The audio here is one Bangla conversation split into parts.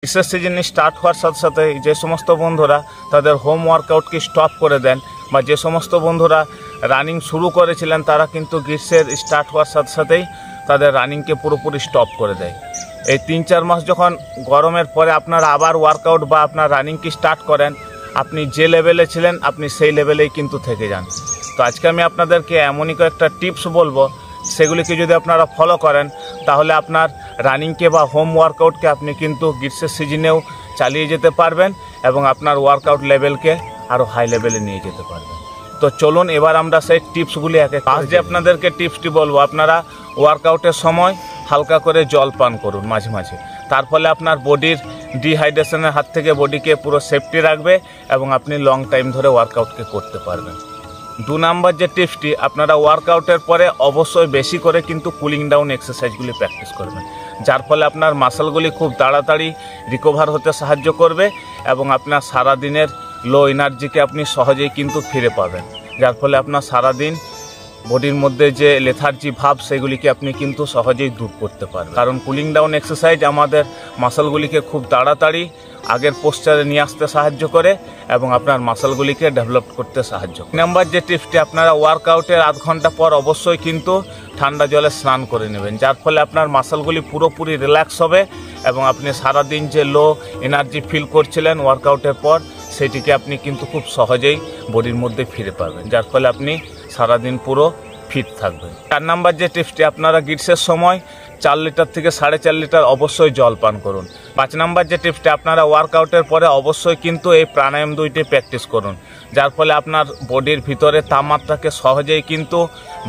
গ্রীষ্মের সিজন স্টার্ট হওয়ার সাথে সাথে যে সমস্ত বন্ধুরা তাদের হোম ওয়ার্কআউটকে স্টপ করে দেন বা যে সমস্ত বন্ধুরা রানিং শুরু করেছিলেন তারা কিন্তু গ্রীষ্মের স্টার্ট হওয়ার সাথে সাথেই তাদের রানিংকে পুরোপুরি স্টপ করে দেয়। এই 3-4 মাস যখন গরমের পরে আপনারা আবার ওয়ার্কআউট বা আপনার রানিংকে স্টার্ট করেন, আপনি যে লেভেলে ছিলেন আপনি সেই লেভেলেই কিন্তু থেকে যান। তো আজকে আমি আপনাদেরকে এমনই কয়েকটা টিপস বলবো, সেগুলিকে যদি আপনারা ফলো করেন তাহলে আপনার রানিংকে বা হোম ওয়ার্কআউটকে আপনি কিন্তু গ্রীষ্মের সিজনেও চালিয়ে যেতে পারবেন এবং আপনার ওয়ার্কআউট লেভেলকে আরও হাই লেভেলে নিয়ে যেতে পারবেন। তো চলুন এবার আমরা সেই টিপসগুলি আজ যে আপনাদেরকে টিপসটি বলবো, আপনারা ওয়ার্কআউটের সময় হালকা করে জল পান করুন মাঝে মাঝে। তার ফলে আপনার বডির ডিহাইড্রেশনের হাত থেকে বডিকে পুরো সেফটি রাখবে এবং আপনি লং টাইম ধরে ওয়ার্কআউটকে করতে পারবেন। 2 নাম্বার যে টিপসটি, আপনারা ওয়ার্কআউটের পরে অবশ্যই বেশি করে কিন্তু কুলিং ডাউন এক্সারসাইজগুলি প্র্যাকটিস করবেন, যার ফলে আপনার মাসলগুলি খুব তাড়াতাড়ি রিকভার হতে সাহায্য করবে এবং আপনার সারাদিনের লো এনার্জিকে আপনি সহজেই কিন্তু ফিরে পাবেন, যার ফলে আপনার সারাদিন বডির মধ্যে যে লেথার্জি ভাব সেগুলিকে আপনি কিন্তু সহজেই দূর করতে পারবেন। কারণ কুলিং ডাউন এক্সারসাইজ আমাদের মাসলগুলিকে খুব তাড়াতাড়ি আগের পোস্টারে নিয়ে আসতে সাহায্য করে এবং আপনার মাসলগুলিকে ডেভেলপ করতে সাহায্য করে। নাম্বার যে টিপসটি, আপনারা ওয়ার্কআউটের আধ ঘন্টা পর অবশ্যই কিন্তু ঠান্ডা জলে স্নান করে নেবেন, যার ফলে আপনার মাসলগুলি পুরোপুরি রিল্যাক্স হবে এবং আপনি সারাদিন যে লো এনার্জি ফিল করছিলেন ওয়ার্কআউটের পর সেটিকে আপনি কিন্তু খুব সহজেই বডির মধ্যে ফিরে পাবেন, যার ফলে আপনি সারাদিন পুরো ফিট থাকবেন। 4 নাম্বার যে টিপসটি, আপনারা গ্রীষ্মের সময় 4 লিটার থেকে 4.5 লিটার অবশ্যই জল পান করুন। 5 নাম্বার যে টিপসটি, আপনারা ওয়ার্কআউটের পরে অবশ্যই কিন্তু এই প্রাণায়াম 2টি প্র্যাকটিস করুন, যার ফলে আপনার বডির ভিতরে তাপমাত্রাকে সহজেই কিন্তু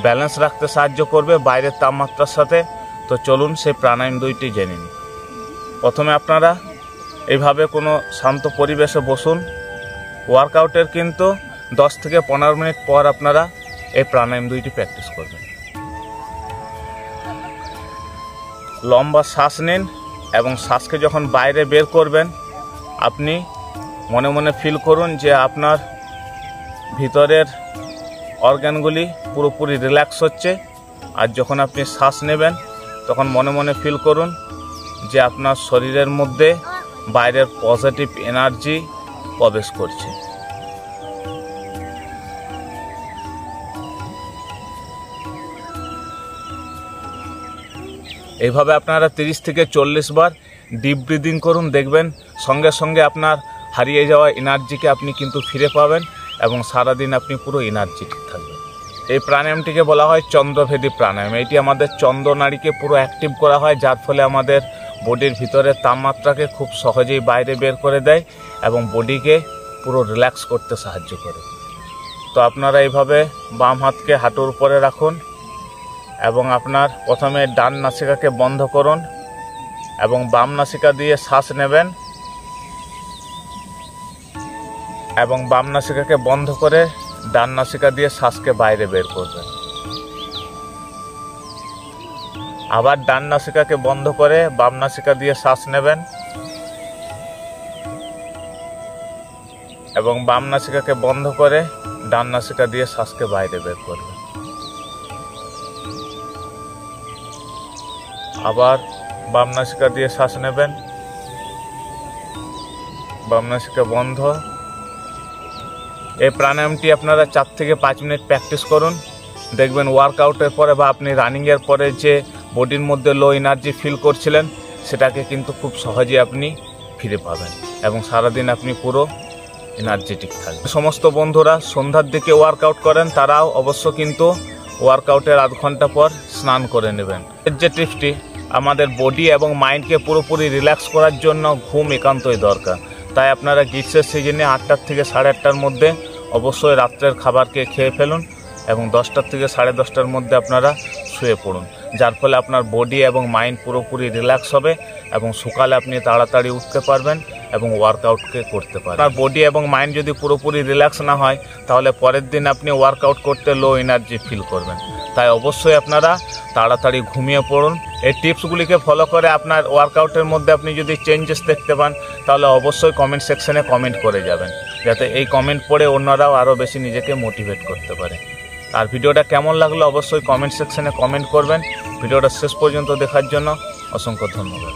ব্যালেন্স রাখতে সাহায্য করবে বাইরের তাপমাত্রার সাথে। তো চলুন সেই প্রাণায়াম 2টি জেনে নিন। প্রথমে আপনারা এইভাবে কোনো শান্ত পরিবেশে বসুন। ওয়ার্কআউটের কিন্তু 10 থেকে 15 মিনিট পর আপনারা এই প্রাণায়াম 2টি প্র্যাকটিস করবেন। লম্বা শ্বাস নিন এবং শ্বাসকে যখন বাইরে বের করবেন আপনি মনে মনে ফিল করুন যে আপনার ভিতরের অর্গানগুলি পুরোপুরি রিল্যাক্স হচ্ছে, আর যখন আপনি শ্বাস নেবেন তখন মনে মনে ফিল করুন যে আপনার শরীরের মধ্যে বাইরের পজিটিভ এনার্জি প্রবেশ করছে। এইভাবে আপনারা 30 থেকে 40 বার ডিপ ব্রিদিং করুন, দেখবেন সঙ্গে সঙ্গে আপনার হারিয়ে যাওয়া এনার্জিকে আপনি কিন্তু ফিরে পাবেন এবং সারাদিন আপনি পুরো এনার্জেটিক থাকবেন। এই প্রাণায়ামটিকে বলা হয় চন্দ্রভেদী প্রাণায়াম। এটি আমাদের চন্দ্রনাড়িকে পুরো অ্যাক্টিভ করা হয়, যার ফলে আমাদের বডির ভিতরের তাপমাত্রাকে খুব সহজেই বাইরে বের করে দেয় এবং বডিকে পুরো রিল্যাক্স করতে সাহায্য করে। তো আপনারা এইভাবে বাম হাতকে হাঁটুর উপরে রাখুন এবং আপনার প্রথমে ডান নাসিকাকে বন্ধ করুন এবং বাম নাসিকা দিয়ে শ্বাস নেবেন এবং বাম নাসিকাকে বন্ধ করে ডান নাসিকা দিয়ে শ্বাসকে বাইরে বের করবেন। আবার ডান নাসিকাকে বন্ধ করে বাম নাসিকা দিয়ে শ্বাস নেবেন এবং বাম নাসিকাকে বন্ধ করে ডান নাসিকা দিয়ে শ্বাসকে বাইরে বের করবেন। আবার বাম নাসিকা দিয়ে শ্বাস নেবেন, বাম নাসিকা বন্ধ। এই প্রাণায়ামটি আপনারা 4 থেকে 5 মিনিট প্র্যাকটিস করুন, দেখবেন ওয়ার্কআউটের পরে বা আপনি রানিংয়ের পরে যে বডির মধ্যে লো এনার্জি ফিল করছিলেন সেটাকে কিন্তু খুব সহজেই আপনি ফিরে পাবেন এবং সারাদিন আপনি পুরো এনার্জেটিক থাকবেন। সমস্ত বন্ধুরা সন্ধ্যার দিকে ওয়ার্কআউট করেন তারাও অবশ্য কিন্তু ওয়ার্কআউটের আধ ঘন্টা পর স্নান করে নেবেন। এর যে টিপসটি, আমাদের বডি এবং মাইন্ডকে পুরোপুরি রিল্যাক্স করার জন্য ঘুম একান্তই দরকার। তাই আপনারা গ্রীষ্মের সিজনে 8টা থেকে 8:30টার মধ্যে অবশ্যই রাত্রের খাবারকে খেয়ে ফেলুন এবং 10টা থেকে 10:30টার মধ্যে আপনারা শুয়ে পড়ুন, যার ফলে আপনার বডি এবং মাইন্ড পুরোপুরি রিল্যাক্স হবে এবং সকালে আপনি তাড়াতাড়ি উঠতে পারবেন এবং ওয়ার্কআউটকে করতে পারবেন। আপনার বডি এবং মাইন্ড যদি পুরোপুরি রিল্যাক্স না হয় তাহলে পরের দিন আপনি ওয়ার্কআউট করতে লো এনার্জি ফিল করবেন। তাই অবশ্যই আপনারা তাড়াতাড়ি ঘুমিয়ে পড়ুন। এই টিপসগুলিকে ফলো করে আপনার ওয়ার্কআউটের মধ্যে আপনি যদি চেঞ্জেস দেখতে পান তাহলে অবশ্যই কমেন্ট সেকশনে কমেন্ট করে যাবেন, যাতে এই কমেন্ট পড়ে অন্যরাও আরও বেশি নিজেকে মোটিভেট করতে পারে। আর ভিডিওটা কেমন লাগলো অবশ্যই কমেন্ট সেকশনে কমেন্ট করবেন। ভিডিওটা শেষ পর্যন্ত দেখার জন্য অসংখ্য ধন্যবাদ।